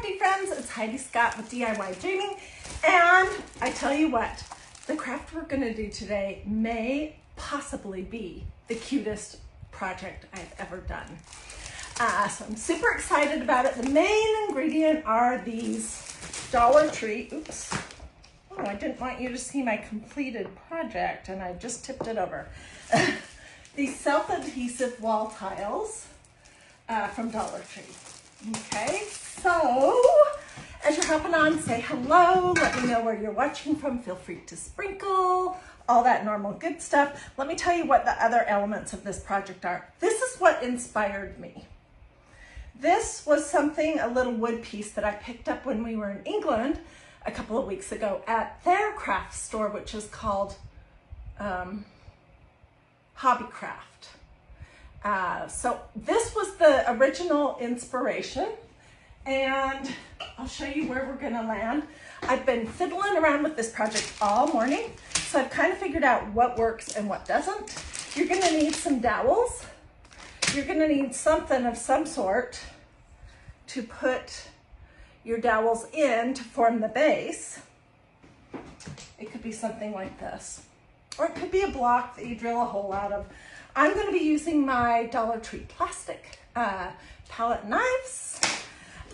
crafty friends, it's Hiedi Scott with DIY and I tell you what, the craft we're gonna do today may possibly be the cutest project I've ever done. So I'm super excited about it. The main ingredient are these Dollar Tree, oops. Oh, I didn't want you to see my completed project and I just tipped it over. These self-adhesive wall tiles from Dollar Tree. Okay, so as you're hopping on, say hello, let me know where you're watching from, feel free to sprinkle, all that normal good stuff. Let me tell you what the other elements of this project are. This is what inspired me. This was something, a little wood piece that I picked up when we were in England a couple of weeks ago at their craft store, which is called Hobbycraft. So this was the original inspiration, and I'll show you where we're gonna land. I've been fiddling around with this project all morning, so I've kind of figured out what works and what doesn't. You're gonna need some dowels. You're gonna need something of some sort to put your dowels in to form the base. It could be something like this, or it could be a block that you drill a hole out of. I'm going to be using my Dollar Tree plastic palette knives.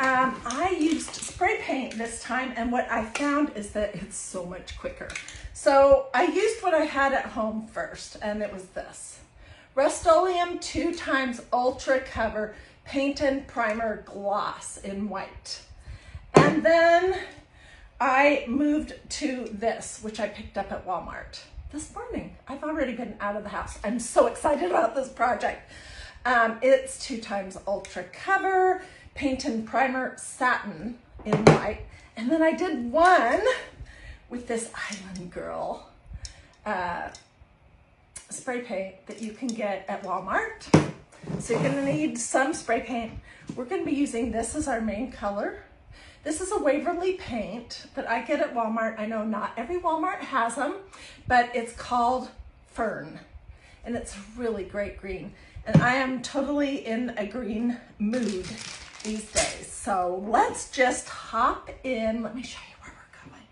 I used spray paint this time, and what I found is that it's so much quicker. So I used what I had at home first, and it was this. Rust-Oleum 2x Ultra Cover Paint and Primer Gloss in white. And then I moved to this, which I picked up at Walmart this morning. I've already been out of the house. I'm so excited about this project. It's 2x Ultra Cover, Paint and Primer Satin in white. And then I did one with this Island Girl spray paint that you can get at Walmart. So you're gonna need some spray paint. We're gonna be using this as our main color. This is a Waverly paint that I get at Walmart. I know not every Walmart has them, but it's called Fern, and it's really great green. And I am totally in a green mood these days. So let's just hop in. Let me show you where we're going.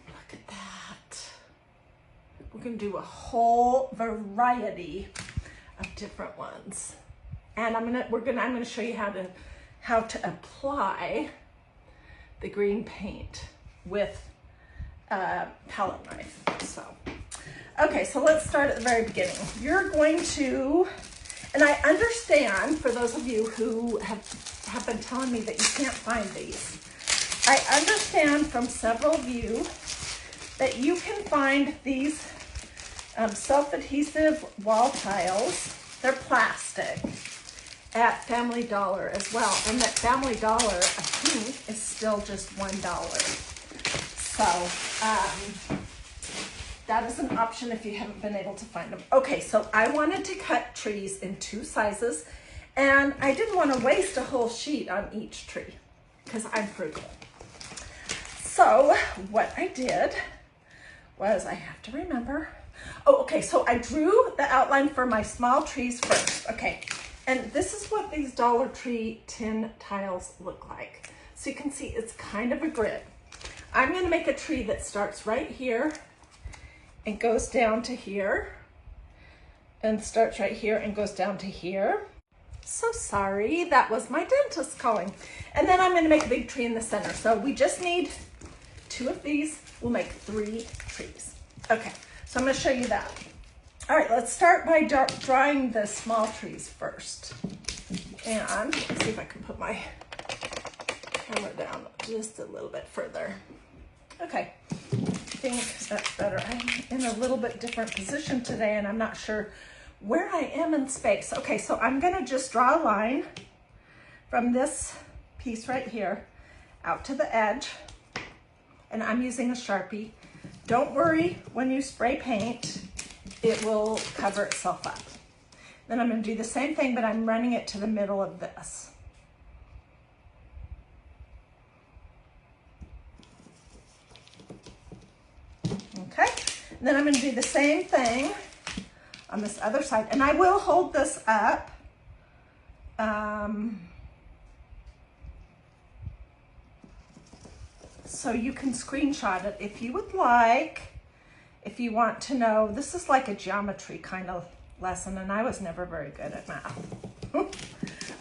Look at that. We're gonna do a whole variety of different ones. And I'm gonna show you how to apply the green paint with a palette knife. So, okay, so let's start at the very beginning. You're going to, and I understand for those of you who have been telling me that you can't find these, I understand from several of you that you can find these self-adhesive wall tiles. They're plastic at Family Dollar as well. And that Family Dollar, I think, is still just $1. So that is an option if you haven't been able to find them. Okay, so I wanted to cut trees in 2 sizes, and I didn't want to waste a whole sheet on each tree because I'm frugal. So what I did was, I have to remember, oh, okay, so I drew the outline for my small trees first. Okay. And this is what these Dollar Tree tin tiles look like. So you can see it's kind of a grid. I'm gonna make a tree that starts right here and goes down to here, and starts right here and goes down to here. So sorry, that was my dentist calling. And then I'm gonna make a big tree in the center. So we just need 2 of these. We'll make 3 trees. Okay, so I'm gonna show you that. All right, let's start by drawing the small trees first. And let's see if I can put my camera down just a little bit further. Okay, I think that's better. I'm in a little bit different position today, and I'm not sure where I am in space. Okay, so I'm gonna just draw a line from this piece right here out to the edge, and I'm using a Sharpie. Don't worry, when you spray paint, it will cover itself up. Then I'm going to do the same thing, but I'm running it to the middle of this. Okay, and then I'm going to do the same thing on this other side, and I will hold this up So you can screenshot it if you would like, if you want to know. This is like a geometry kind of lesson, and I was never very good at math.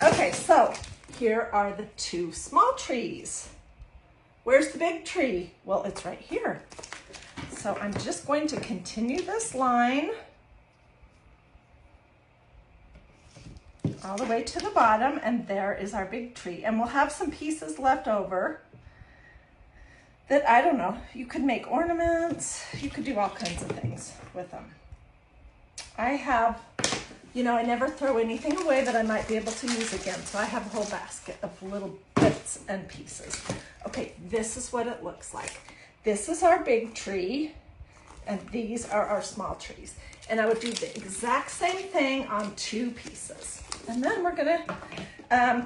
Okay, so here are the two small trees. Where's the big tree? Well, it's right here. So I'm just going to continue this line all the way to the bottom, and there is our big tree. And we'll have some pieces left over that, I don't know, you could make ornaments, you could do all kinds of things with them. I have, you know, I never throw anything away that I might be able to use again, so I have a whole basket of little bits and pieces. Okay, this is what it looks like. This is our big tree, and these are our small trees. And I would do the exact same thing on two pieces. And then we're gonna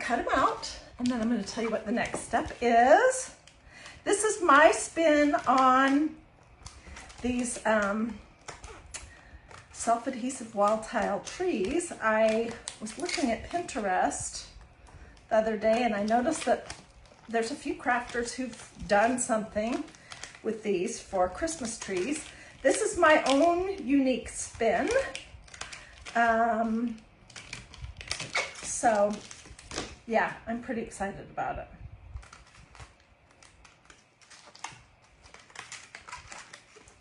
cut them out, and then I'm gonna tell you what the next step is. This is my spin on these self-adhesive wall tile trees. I was looking at Pinterest the other day, and I noticed that there's a few crafters who've done something with these for Christmas trees. This is my own unique spin. So yeah, I'm pretty excited about it.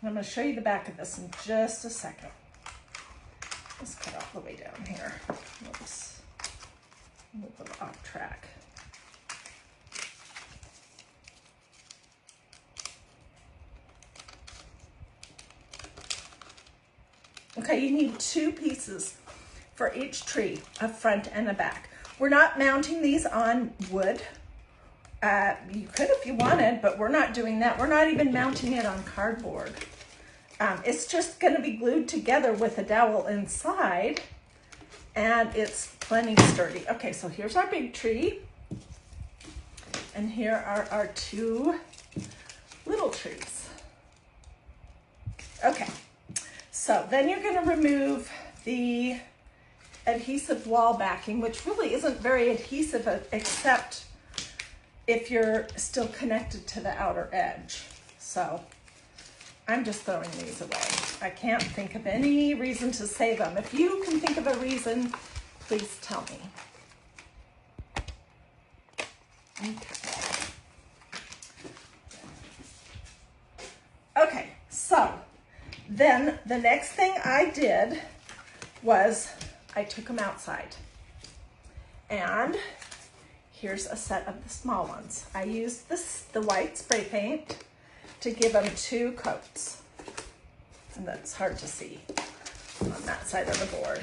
I'm going to show you the back of this in just a second. Let's cut all the way down here. Whoops. A little off track. Okay, you need two pieces for each tree, a front and a back. We're not mounting these on wood. You could if you wanted, but we're not doing that. We're not even mounting it on cardboard. It's just going to be glued together with a dowel inside, and it's plenty sturdy. Okay, so here's our big tree, and here are our two little trees. Okay, so then you're going to remove the adhesive wall backing, which really isn't very adhesive except if you're still connected to the outer edge. So I'm just throwing these away. I can't think of any reason to save them. If you can think of a reason, please tell me. Okay, so then the next thing I did was I took them outside, and here's a set of the small ones. I used the white spray paint to give them two coats. And that's hard to see on that side of the board.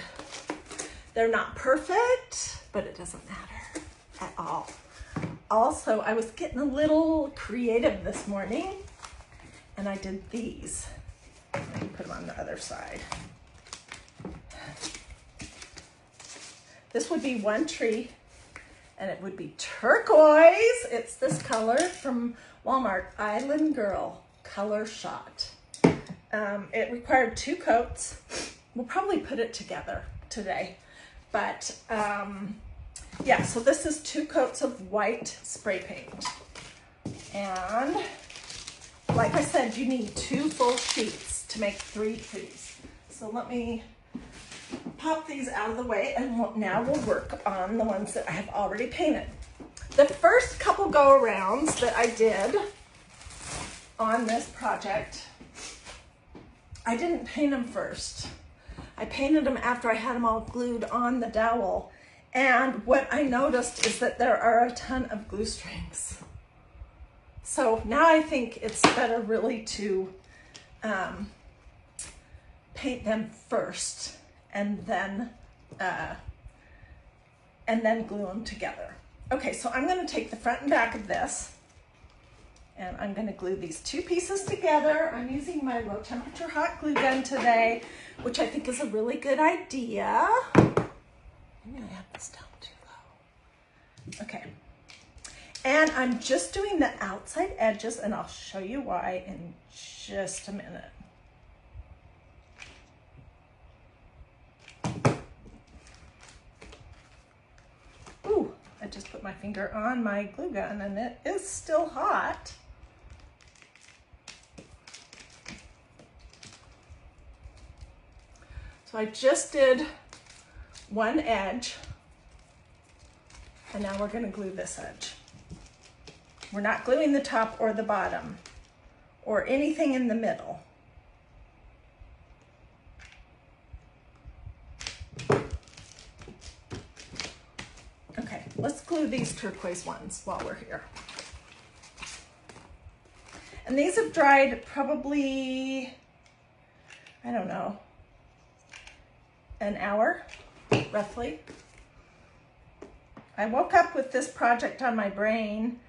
They're not perfect, but it doesn't matter at all. Also, I was getting a little creative this morning, and I did these. I can put them on the other side. This would be one tree, and it would be turquoise. It's this color from Walmart, Island Girl Color Shot. It required two coats. We'll probably put it together today. But yeah, so this is two coats of white spray paint. And like I said, you need two full sheets to make 3 trees. So let me pop these out of the way, and now we'll work on the ones that I have already painted. The first couple go-arounds that I did on this project, I didn't paint them first. I painted them after I had them all glued on the dowel. And what I noticed is that there are a ton of glue strings. So now I think it's better really to paint them first and then glue them together. Okay, so I'm going to take the front and back of this, and I'm going to glue these two pieces together. I'm using my low temperature hot glue gun today, which I think is a really good idea. Maybe I have this down too low. Okay. And I'm just doing the outside edges, and I'll show you why in just a minute. Ooh, I just put my finger on my glue gun, and it is still hot. So I just did one edge, and now we're going to glue this edge. We're not gluing the top or the bottom or anything in the middle. Okay, let's glue these turquoise ones while we're here. And these have dried probably, I don't know, an hour, roughly. I woke up with this project on my brain,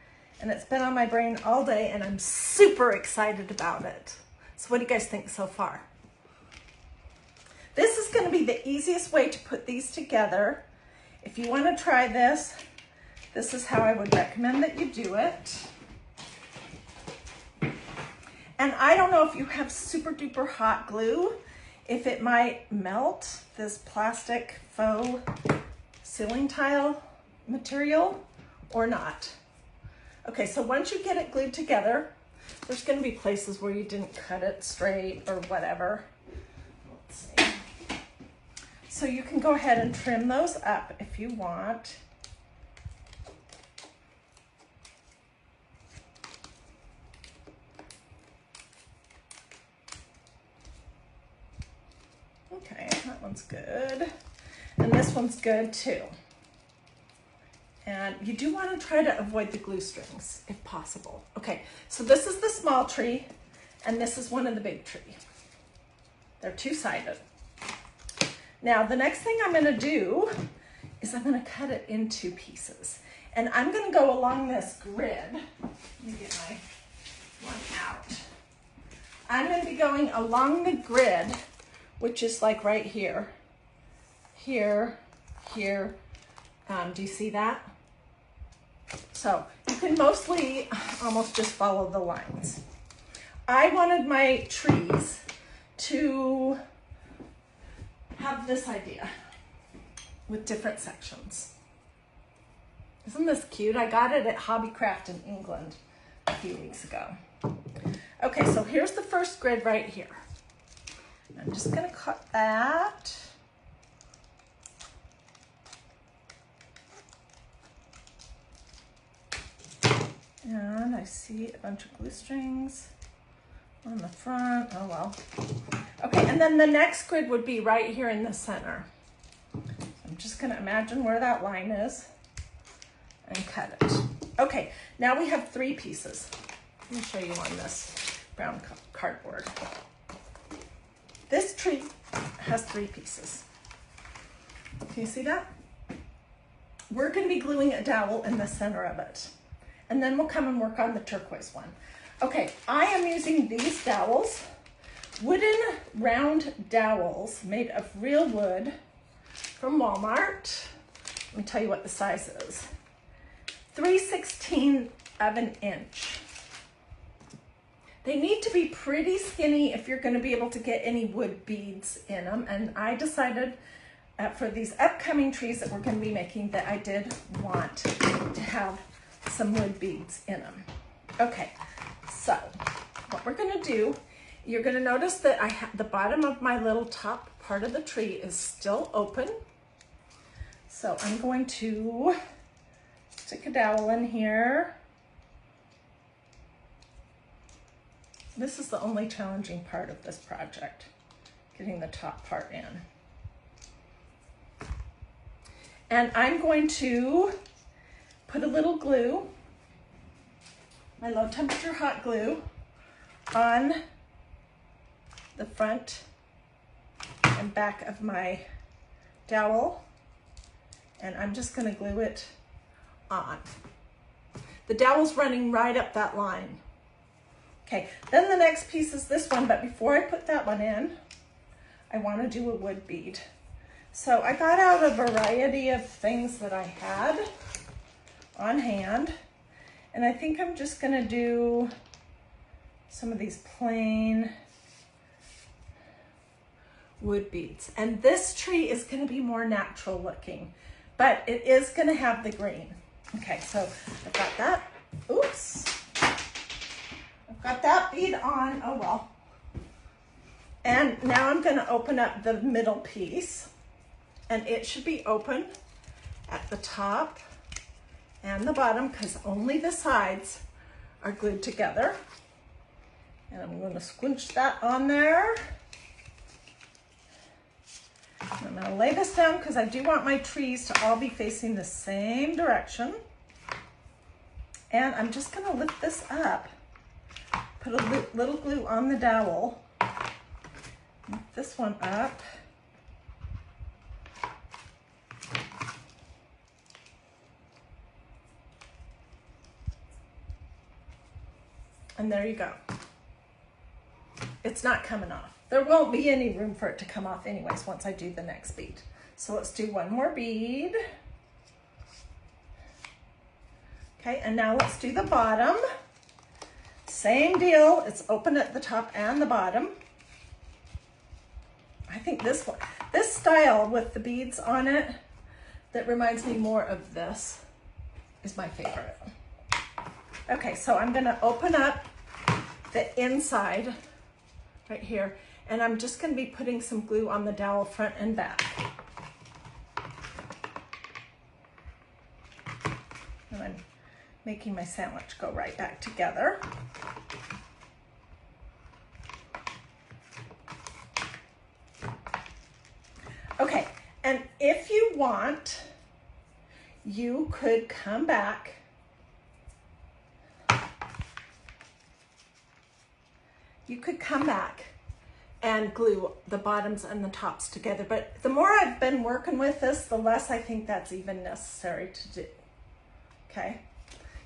and it's been on my brain all day, and I'm super excited about it. So what do you guys think so far? This is going to be the easiest way to put these together. If you want to try this, this is how I would recommend that you do it. And I don't know if you have super duper hot glue, if it might melt this plastic faux ceiling tile material or not. Okay, so once you get it glued together, there's going to be places where you didn't cut it straight or whatever. Let's see. So you can go ahead and trim those up if you want. Okay, that one's good. And this one's good too. And you do want to try to avoid the glue strings if possible. Okay, so this is the small tree and this is one of the big tree. They're two-sided. Now the next thing I'm going to do is I'm going to cut it into pieces. And I'm going to go along this grid. Let me get my one out. I'm going to be going along the grid, which is like right here, here, here. Do you see that? So you can mostly almost just follow the lines. I wanted my trees to have this idea with different sections. Isn't this cute? I got it at Hobbycraft in England a few weeks ago. Okay, so here's the first grid right here. I'm just gonna cut that. And I see a bunch of glue strings on the front. Oh well. Okay, and then the next grid would be right here in the center. I'm just gonna imagine where that line is and cut it. Okay, now we have 3 pieces. Let me show you on this brown cardboard. This tree has 3 pieces. Can you see that? We're gonna be gluing a dowel in the center of it. And then we'll come and work on the turquoise one. Okay, I am using these dowels, wooden round dowels made of real wood from Walmart. Let me tell you what the size is. 3/16 of an inch. They need to be pretty skinny if you're gonna be able to get any wood beads in them. And I decided for these upcoming trees that we're gonna be making that I did want to have some wood beads in them. Okay, so what we're gonna do, you're gonna notice that I have the bottom of my little top part of the tree is still open. So I'm going to stick a dowel in here. This is the only challenging part of this project, getting the top part in. And I'm going to put a little glue, my low temperature hot glue, on the front and back of my dowel, and I'm just gonna glue it on. The dowel's running right up that line. Okay, then the next piece is this one, but before I put that one in, I wanna do a wood bead. So I got out a variety of things that I had on hand, and I think I'm just gonna do some of these plain wood beads. And this tree is gonna be more natural looking, but it is gonna have the green. Okay, so I've got that, oops. I've got that bead on, oh well. And now I'm going to open up the middle piece, and it should be open at the top and the bottom because only the sides are glued together. And I'm going to squinch that on there. I'm going to lay this down because I do want my trees to all be facing the same direction. And I'm just going to lift this up, put a little glue on the dowel, lift this one up. And there you go. It's not coming off. There won't be any room for it to come off anyways once I do the next bead. So let's do one more bead. Okay, and now let's do the bottom. Same deal, it's open at the top and the bottom. I think this one, this style with the beads on it, that reminds me more of this, is my favorite. Okay, so I'm gonna open up the inside right here, and I'm just gonna be putting some glue on the dowel front and back. And I'm making my sandwich go right back together. Okay, and if you want, you could come back and glue the bottoms and the tops together. But the more I've been working with this, the less I think that's even necessary to do. Okay?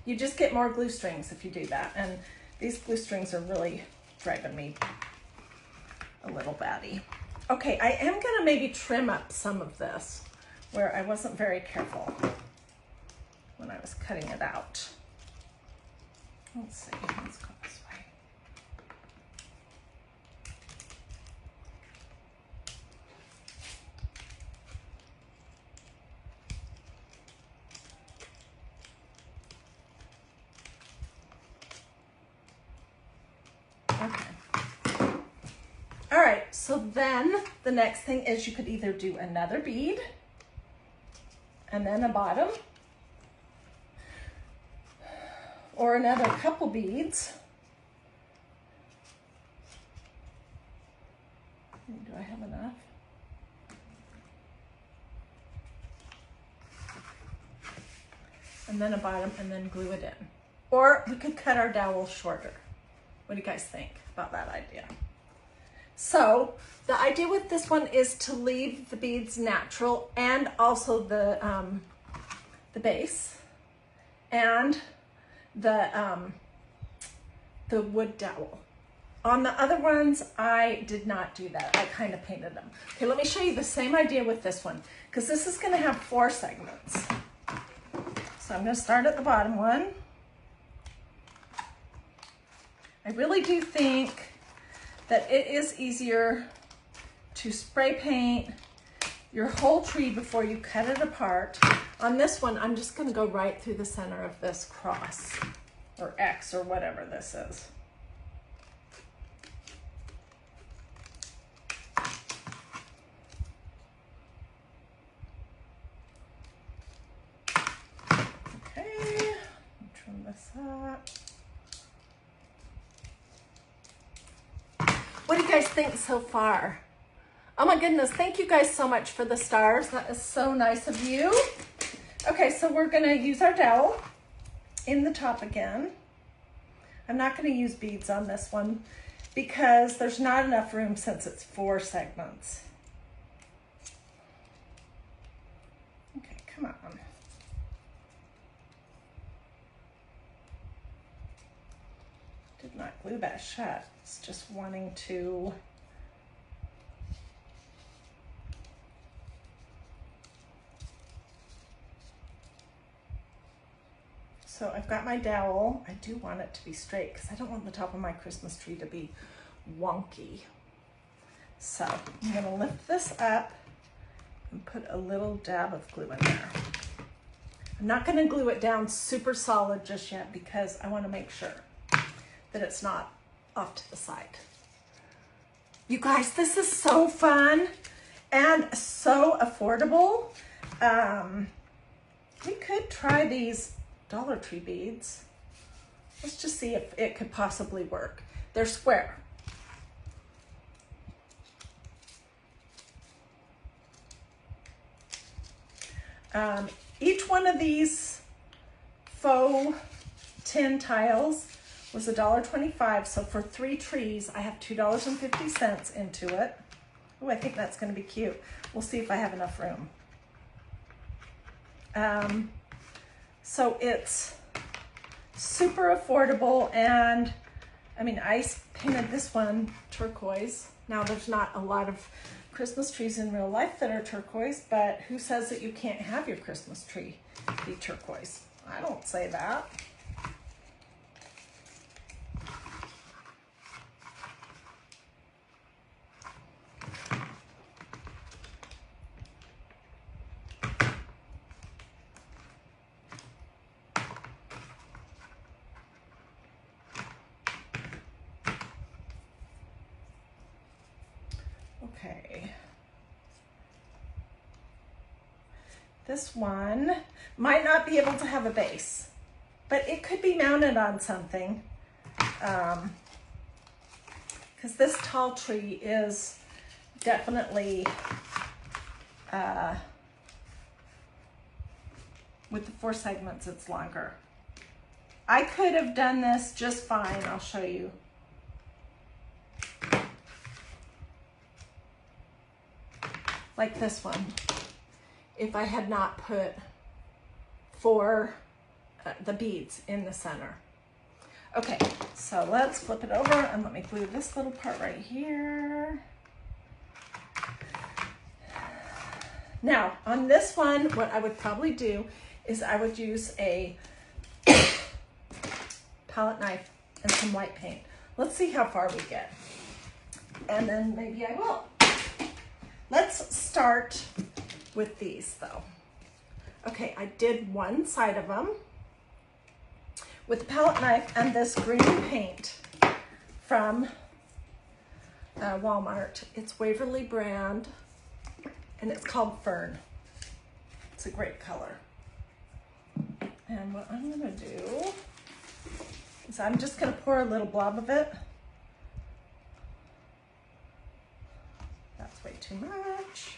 You just get more glue strings if you do that. And these glue strings are really driving me a little batty. Okay, I am gonna maybe trim up some of this where I wasn't very careful when I was cutting it out. Let's see, let's go this way. Okay. All right, so then the next thing is you could either do another bead and then a bottom, or another couple beads. Do I have enough? And then a bottom and then glue it in. Or we could cut our dowel shorter. What do you guys think about that idea? So the idea with this one is to leave the beads natural and also the base and the wood dowel. On the other ones, I did not do that. I kind of painted them. Okay, let me show you the same idea with this one, because this is going to have 4 segments. So I'm going to start at the bottom one. I really do think that it is easier to spray paint your whole tree before you cut it apart. On this one, I'm just gonna go right through the center of this cross or X or whatever this is. Okay, trim this up. What do you guys think so far? Oh my goodness, thank you guys so much for the stars. That is so nice of you. Okay, so we're gonna use our dowel in the top again. I'm not gonna use beads on this one because there's not enough room since it's 4 segments. Okay, come on. Did not glue that shut. It's just wanting to So I've got my dowel. I do want it to be straight because I don't want the top of my Christmas tree to be wonky. So I'm gonna lift this up and put a little dab of glue in there. I'm not gonna glue it down super solid just yet because I wanna make sure that it's not off to the side. You guys, this is so fun and so affordable. We could try these Dollar Tree beads. Let's just see if it could possibly work. They're square. Each one of these faux tin tiles was $1.25. So for 3 trees, I have $2.50 into it. Oh, I think that's going to be cute. We'll see if I have enough room. So it's super affordable, and I mean, I painted this one turquoise. Now there's not a lot of Christmas trees in real life that are turquoise, but who says that you can't have your Christmas tree be turquoise? I don't say that. Okay. This one might not be able to have a base, but it could be mounted on something. Because this tall tree is definitely, with the 4 segments, it's longer. I could have done this just fine. I'll show you. Like this one, if I had not put the beads in the center. Okay, so let's flip it over and let me glue this little part right here. Now, on this one, what I would probably do is I would use a palette knife and some white paint. Let's see how far we get. And then maybe I will. Let's start with these though. Okay, I did one side of them with the palette knife and this green paint from Walmart. It's Waverly brand and it's called Fern. It's a great color. And what I'm gonna do is I'm just gonna pour a little blob of it. That's way too much.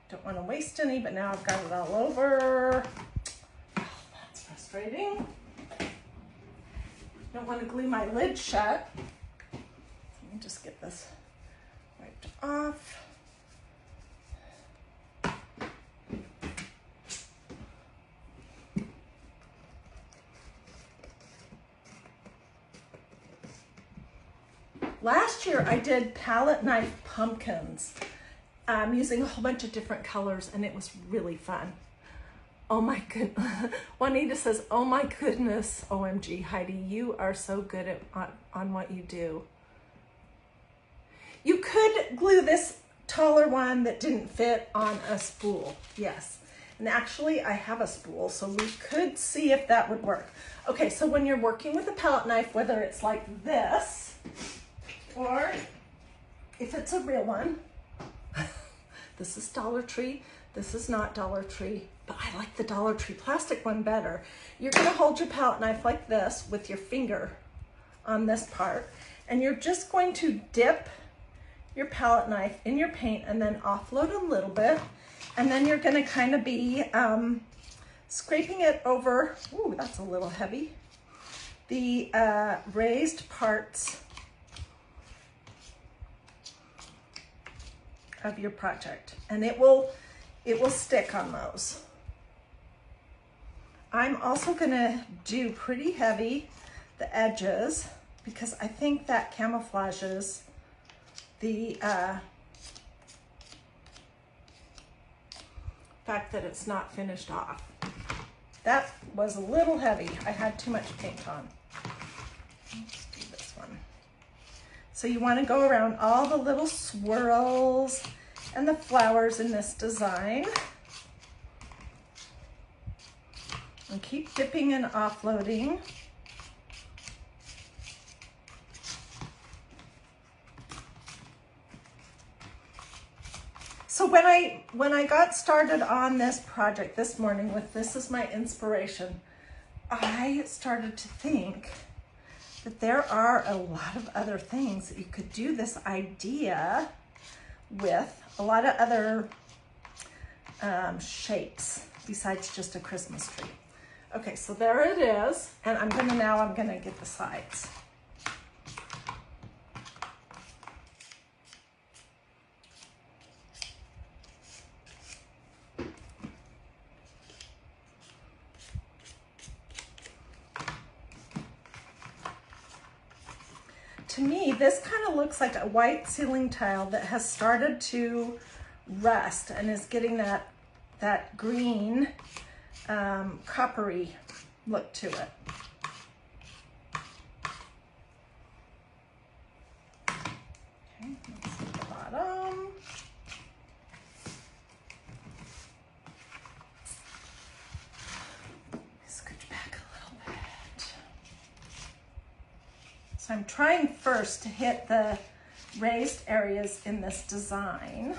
Don't want to waste any, but now I've got it all over. Oh, that's frustrating. Don't want to glue my lid shut. Let me just get this wiped off. Last year I did palette knife pumpkins using a whole bunch of different colors, and it was really fun. Oh my goodness. Juanita says, oh my goodness, OMG, Heidi, you are so good at on what you do. You could glue this taller one that didn't fit on a spool, yes. And actually I have a spool, so we could see if that would work. Okay, so when you're working with a palette knife, whether it's like this, or if it's a real one, this is Dollar Tree, this is not Dollar Tree, but I like the Dollar Tree plastic one better. You're gonna hold your palette knife like this with your finger on this part, and you're just going to dip your palette knife in your paint and then offload a little bit, and then you're gonna kind of be scraping it over, ooh, that's a little heavy, the raised parts of your project, and it will stick on those. I'm also gonna do pretty heavy the edges because I think that camouflages the fact that it's not finished off. That was a little heavy. I had too much paint on. Let's do this one. So you want to go around all the little swirls and the flowers in this design. And keep dipping and offloading. when I got started on this project this morning with this as my inspiration, I started to think that there are a lot of other things that you could do this idea with, a lot of other shapes besides just a Christmas tree. Okay, so there it is, and I'm gonna get the sides. To me, this kind of looks like a white ceiling tile that has started to rust and is getting that green coppery look to it. Okay, let's see the bottom. Scooch back a little bit. So I'm trying first to hit the raised areas in this design.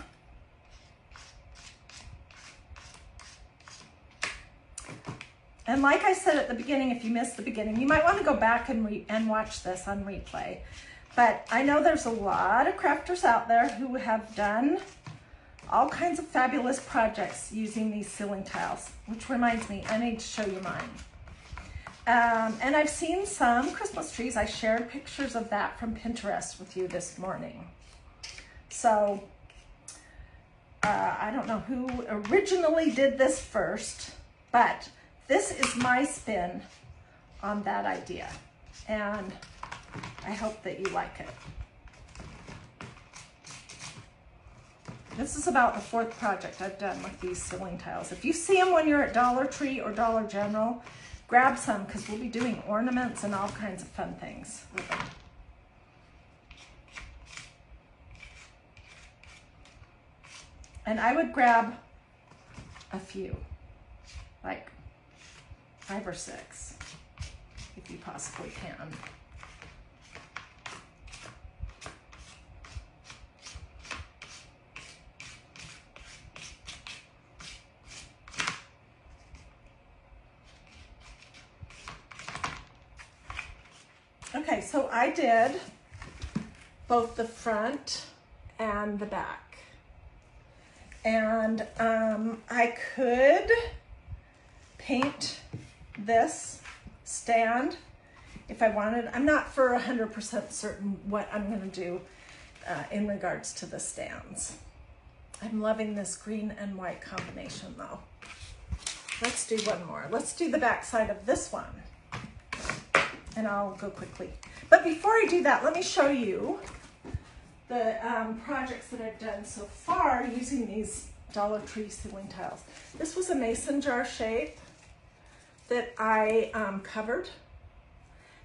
And like I said at the beginning, if you missed the beginning, you might want to go back and watch this on replay. But I know there's a lot of crafters out there who have done all kinds of fabulous projects using these ceiling tiles, which reminds me, I need to show you mine. And I've seen some Christmas trees. I shared pictures of that from Pinterest with you this morning. So I don't know who originally did this first, but this is my spin on that idea, and I hope that you like it. This is about the fourth project I've done with these ceiling tiles. If you see them when you're at Dollar Tree or Dollar General, grab some, because we'll be doing ornaments and all kinds of fun things with them. And I would grab a few, like 5 or 6, if you possibly can. Okay, so I did both the front and the back. And I could paint this stand if I wanted. I'm not for 100% certain what I'm going to do in regards to the stands. I'm loving this green and white combination though. Let's do one more. Let's do the back side of this one, and I'll go quickly. But before I do that, let me show you the projects that I've done so far using these Dollar Tree ceiling tiles. This was a mason jar shape that I covered.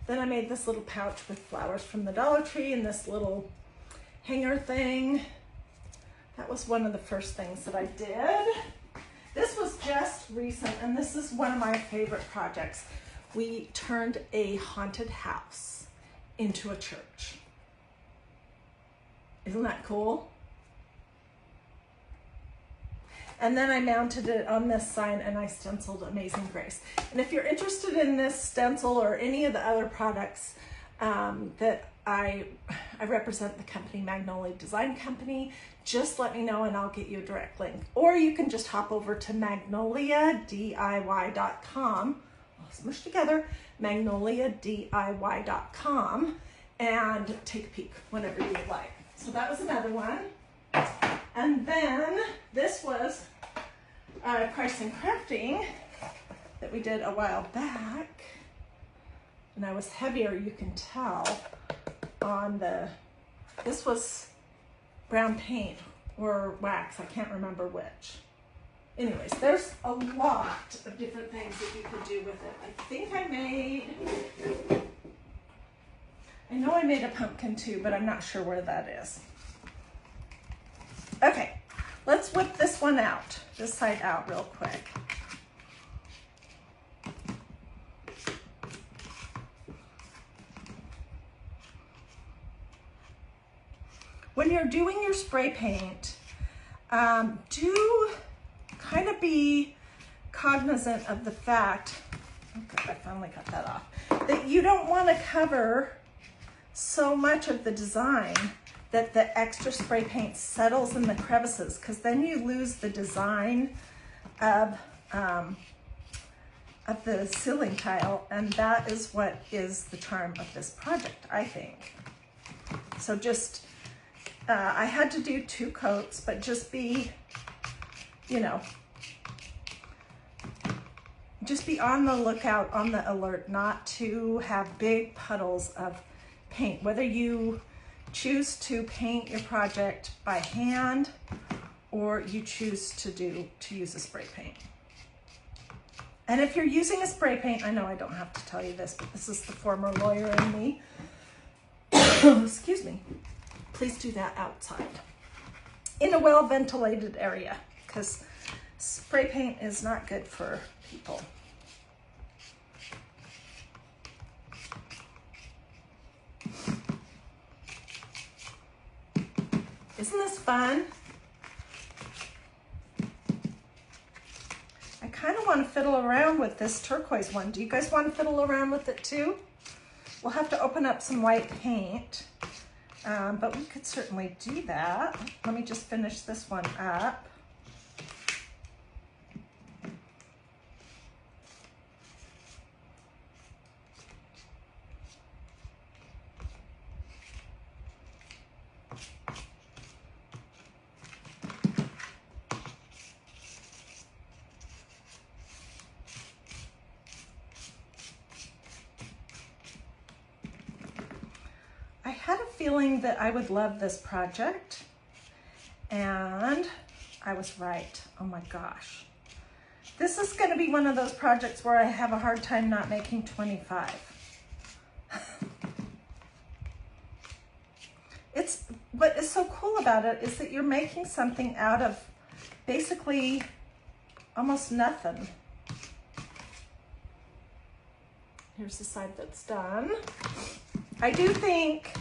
Then I made this little pouch with flowers from the Dollar Tree and this little hanger thing. That was one of the first things that I did. This was just recent, and this is one of my favorite projects. We turned a haunted house into a church. Isn't that cool? And then I mounted it on this sign and I stenciled Amazing Grace. And if you're interested in this stencil or any of the other products that I represent the company Magnolia Design Company, just let me know and I'll get you a direct link. Or you can just hop over to magnoliadiy.com, all smushed together, magnoliadiy.com, and take a peek whenever you would like. So that was another one. And then this was Price and Crafting that we did a while back. And I was heavier, you can tell, on this was brown paint or wax, I can't remember which. Anyways, there's a lot of different things that you could do with it. I think I know I made a pumpkin too, but I'm not sure where that is. Okay, let's whip this one out, this side out real quick. When you're doing your spray paint, do kind of be cognizant of the fact, oh good, I finally got that off, that you don't want to cover so much of the design that the extra spray paint settles in the crevices, because then you lose the design of the ceiling tile, and that is what is the charm of this project, I think. So just, I had to do 2 coats, but just be, you know, just be on the lookout, on the alert, not to have big puddles of paint, whether you choose to paint your project by hand or you choose to use a spray paint. And if you're using a spray paint, I know I don't have to tell you this, but this is the former lawyer in me. Excuse me. Please do that outside in a well-ventilated area, because spray paint is not good for people. Isn't this fun? I kind of want to fiddle around with this turquoise one. Do you guys want to fiddle around with it too? We'll have to open up some white paint, but we could certainly do that. Let me just finish this one up. I had a feeling that I would love this project, and I was right. Oh my gosh. This is going to be one of those projects where I have a hard time not making 25. What is so cool about it is that you're making something out of basically almost nothing. Here's the side that's done. I do think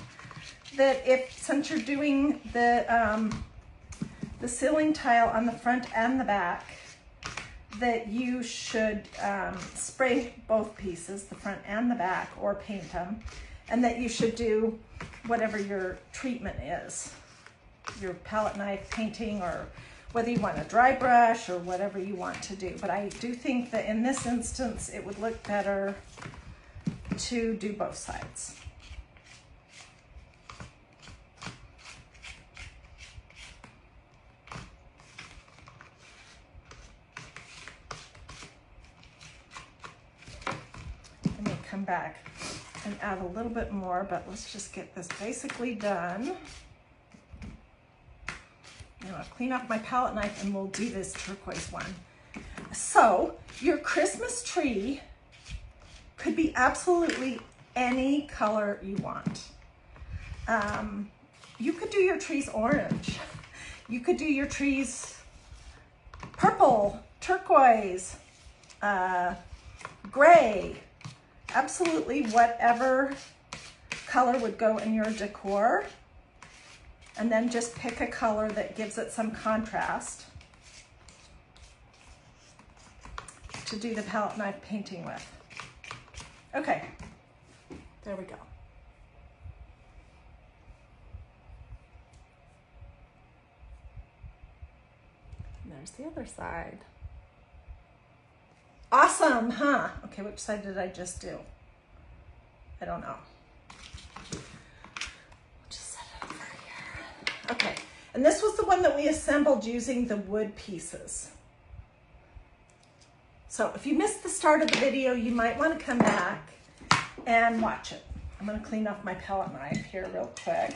that since you're doing the ceiling tile on the front and the back, that you should spray both pieces, the front and the back, or paint them, and that you should do whatever your treatment is, your palette knife painting, or whether you want a dry brush or whatever you want to do. But I do think that in this instance, it would look better to do both sides. Come back and add a little bit more, but let's just get this basically done. I'll clean off my palette knife and we'll do this turquoise one. So your Christmas tree could be absolutely any color you want. You could do your trees orange. You could do your trees purple, turquoise, gray. Absolutely whatever color would go in your decor, and then just pick a color that gives it some contrast to do the palette knife painting with. Okay, there we go. And there's the other side. Awesome, huh? Okay, which side did I just do? I don't know. Just set it over here. Okay, and this was the one that we assembled using the wood pieces. So if you missed the start of the video, you might want to come back and watch it. I'm going to clean off my palette knife here real quick.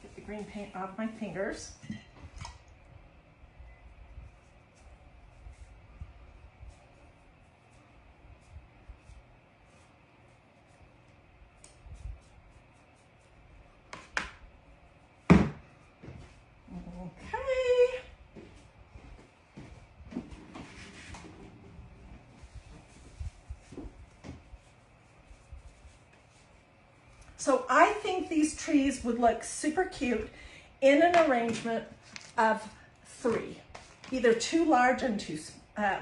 Get the green paint off my fingers. So I think these trees would look super cute in an arrangement of 3, either 2 large and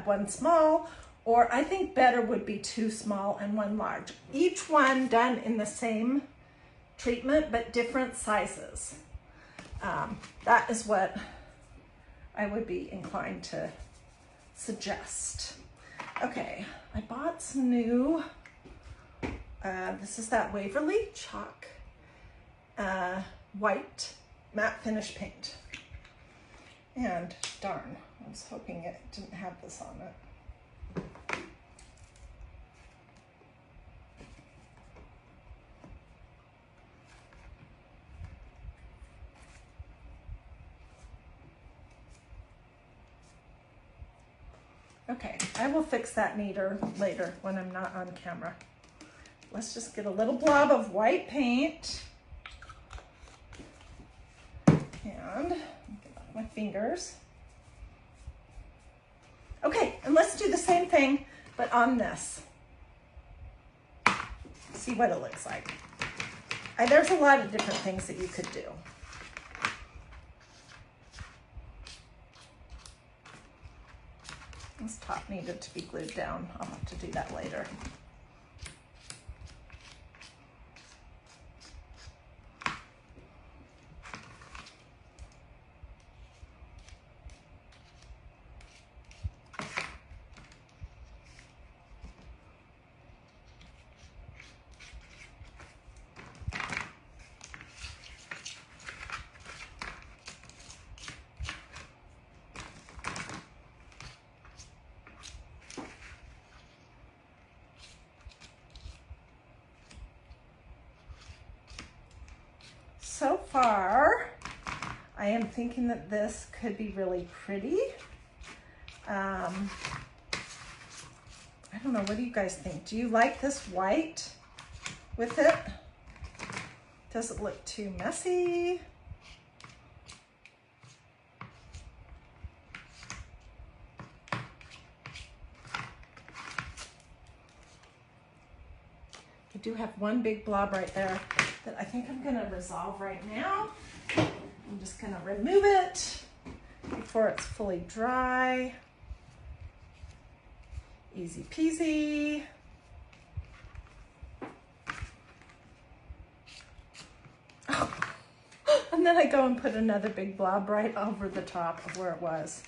1 small, or I think better would be 2 small and 1 large. Each one done in the same treatment, but different sizes. That is what I would be inclined to suggest. Okay, I bought some new, this is that Waverly Chalk white matte finish paint. And darn, I was hoping it didn't have this on it. Okay, I will fix that neater later when I'm not on camera. Let's just get a little blob of white paint. And get off my fingers. Okay, and let's do the same thing, but on this. See what it looks like. There's a lot of different things that you could do. This top needed to be glued down. I'll have to do that later. So far, I am thinking that this could be really pretty. I don't know, what do you guys think? Do you like this white with it? Does it look too messy? I do have one big blob right there that I think I'm gonna resolve right now. I'm just gonna remove it before it's fully dry. Easy peasy. Oh. And then I go and put another big blob right over the top of where it was.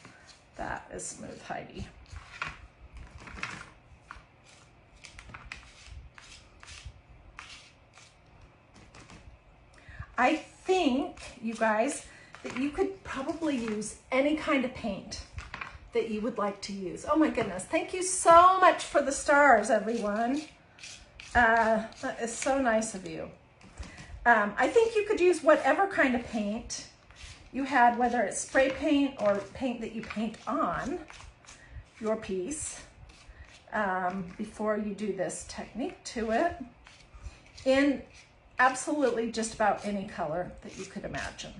That is smooth, Heidi. I think, you guys, that you could probably use any kind of paint that you would like to use. Oh my goodness, thank you so much for the stars, everyone. That is so nice of you. I think you could use whatever kind of paint you had, whether it's spray paint or paint that you paint on your piece, before you do this technique to it, in absolutely just about any color that you could imagine.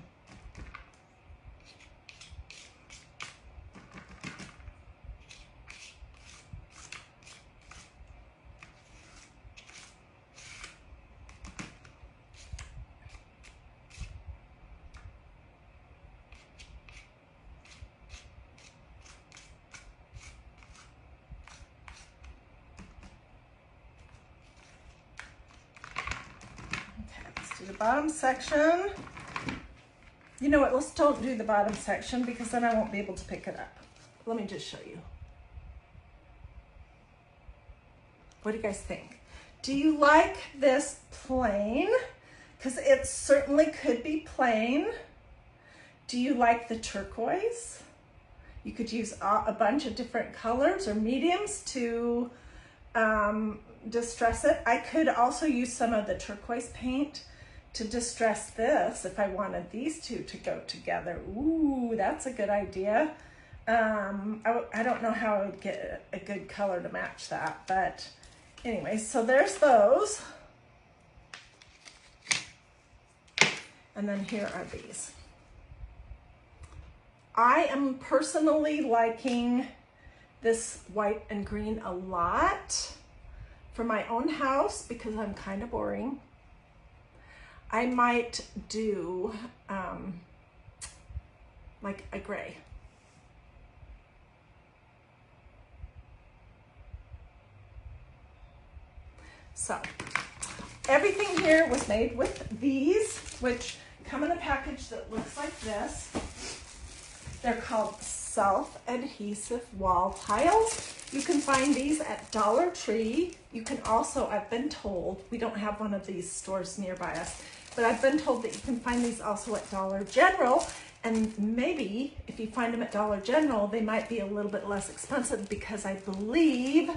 The bottom section. You know what, let's don't do the bottom section because then I won't be able to pick it up. Let me just show you. What do you guys think? Do you like this plain? Because it certainly could be plain. Do you like the turquoise? You could use a bunch of different colors or mediums to distress it. I could also use some of the turquoise paint to distress this if I wanted these two to go together. Ooh, that's a good idea. I don't know how I would get a good color to match that, but anyway, so there's those. And then here are these. I am personally liking this white and green a lot for my own house because I'm kind of boring. I might do like a gray. So everything here was made with these, which come in a package that looks like this. They're called Self-Adhesive wall tiles. You can find these at Dollar Tree. You can also, I've been told, we don't have one of these stores nearby us, but I've been told that you can find these also at Dollar General. And maybe if you find them at Dollar General, they might be a little bit less expensive, because I believe,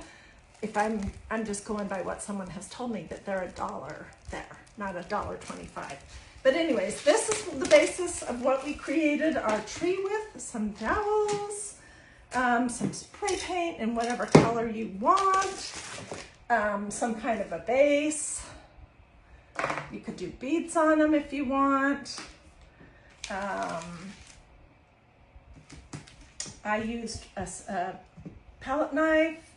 if I'm just going by what someone has told me, that they're $1 there, not $1.25. But anyways, this is the basis of what we created our tree with. Some dowels, some spray paint in whatever color you want, some kind of a base. You could do beads on them if you want. I used a palette knife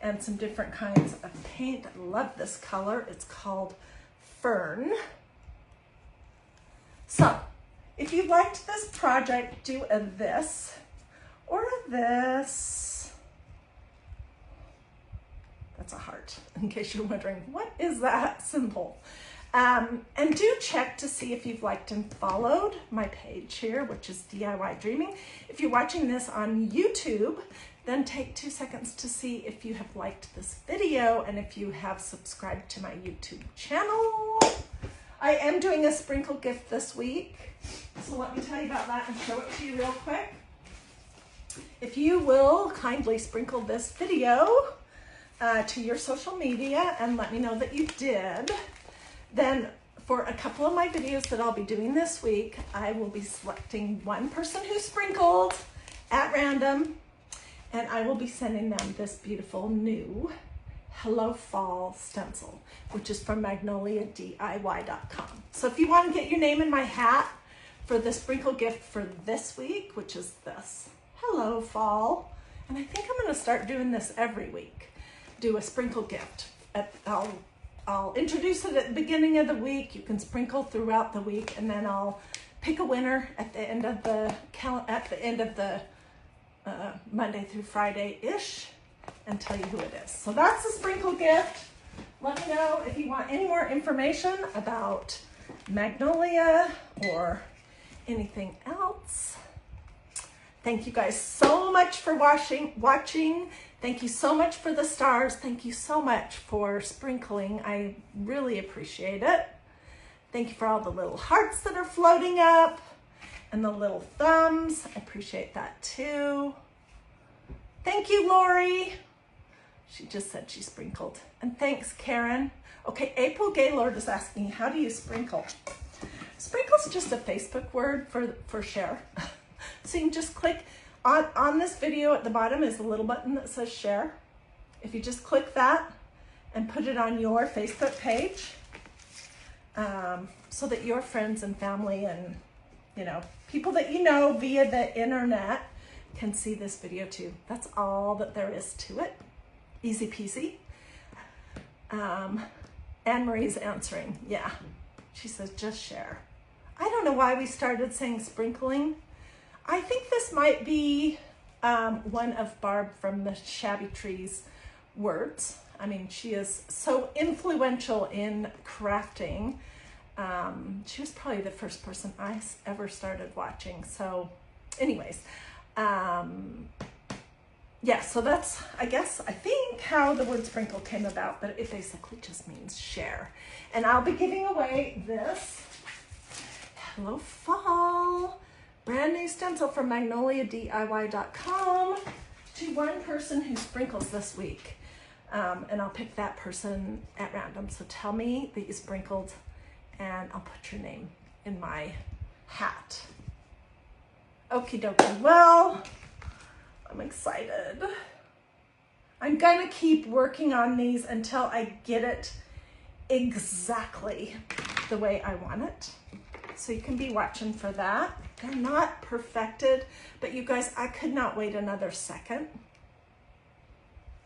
and some different kinds of paint. I love this color. It's called Fern. So if you liked this project, do a this or a this. That's a heart, in case you're wondering, what is that symbol? And do check to see if you've liked and followed my page here, which is DiyDreaming. If you're watching this on YouTube, then take 2 seconds to see if you have liked this video and if you have subscribed to my YouTube channel. I am doing a sprinkle gift this week, so let me tell you about that and show it to you real quick. If you will kindly sprinkle this video to your social media and let me know that you did, then for a couple of my videos that I'll be doing this week, I will be selecting one person who sprinkled at random, and I will be sending them this beautiful new Hello Fall stencil, which is from magnoliadiy.com. So if you want to get your name in my hat for the sprinkle gift for this week, which is this Hello Fall, and I think I'm going to start doing this every week, do a sprinkle gift. I'll introduce it at the beginning of the week. You can sprinkle throughout the week, and then I'll pick a winner at the end of the Monday through Friday-ish and tell you who it is. So that's the sprinkle gift. Let me know if you want any more information about Magnolia or anything else. Thank you guys so much for watching. Thank you so much for the stars. Thank you so much for sprinkling. I really appreciate it. Thank you for all the little hearts that are floating up and the little thumbs. I appreciate that too. Thank you, Lori. She just said she sprinkled. And thanks, Karen. Okay, April Gaylord is asking, how do you sprinkle? Sprinkle's just a Facebook word for share. So you can just click on this video at the bottom is a little button that says share. If you just click that and put it on your Facebook page, so that your friends and family and, you know, people that you know via the internet can see this video too. That's all that there is to it. Easy peasy. Anne Marie's answering. Yeah. She says, just share. I don't know why we started saying sprinkling. I think this might be one of Barb from the Shabby Trees words. I mean, she is so influential in crafting. She was probably the first person I ever started watching. So anyways, yeah, so that's, I think how the word sprinkle came about, but it basically just means share. And I'll be giving away this Hello Fall brand new stencil from magnoliadiy.com to one person who sprinkles this week. And I'll pick that person at random. So tell me that you sprinkled and I'll put your name in my hat. Okie dokie. Well, I'm excited. I'm gonna keep working on these until I get it exactly the way I want it. So you can be watching for that. They're not perfected, but you guys, I could not wait another second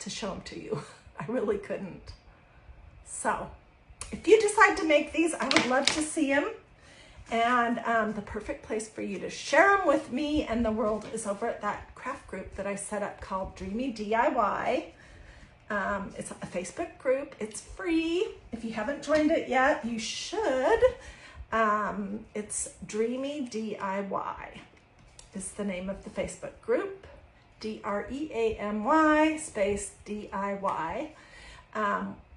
to show them to you. I really couldn't. So if you decide to make these, I would love to see them. And the perfect place for you to share them with me and the world is over at that craft group that I set up called Dreamy DIY. It's a Facebook group. It's free. If you haven't joined it yet, you should. It's Dreamy DIY is the name of the Facebook group. DREAMY space DIY.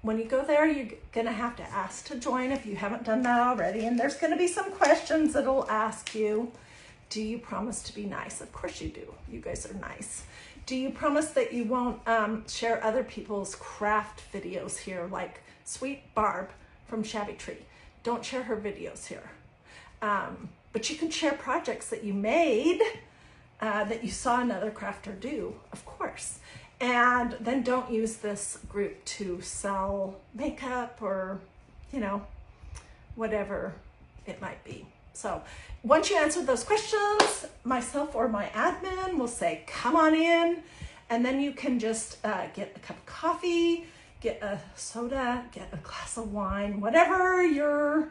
When you go there, you're gonna have to ask to join if you haven't done that already. And there's gonna be some questions that'll ask you. Do you promise to be nice? Of course you do. You guys are nice. Do you promise that you won't share other people's craft videos here, like Sweet Barb from Shabby Tree? Don't share her videos here. But you can share projects that you made that you saw another crafter do, of course. And then don't use this group to sell makeup or, you know, whatever it might be. So once you answer those questions, myself or my admin will say, come on in. And then you can just get a cup of coffee, get a soda, get a glass of wine, whatever your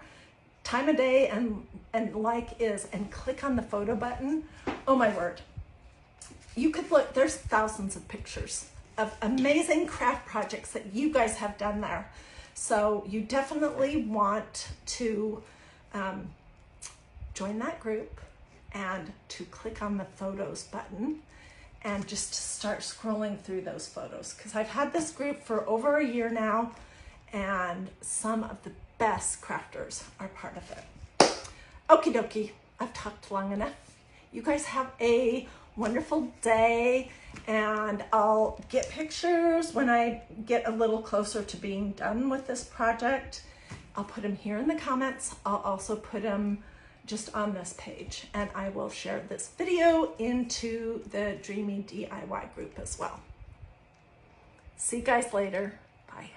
time of day and like is, and click on the photo button. Oh my word. You could look, there's thousands of pictures of amazing craft projects that you guys have done there. So you definitely want to join that group and to click on the photos button and just start scrolling through those photos. Because I've had this group for over a year now and some of the best crafters are part of it. Okie dokie, I've talked long enough. You guys have a wonderful day, and I'll get pictures when I get a little closer to being done with this project. I'll put them here in the comments. I'll also put them just on this page, and I will share this video into the Dreamy DIY group as well. See you guys later. Bye.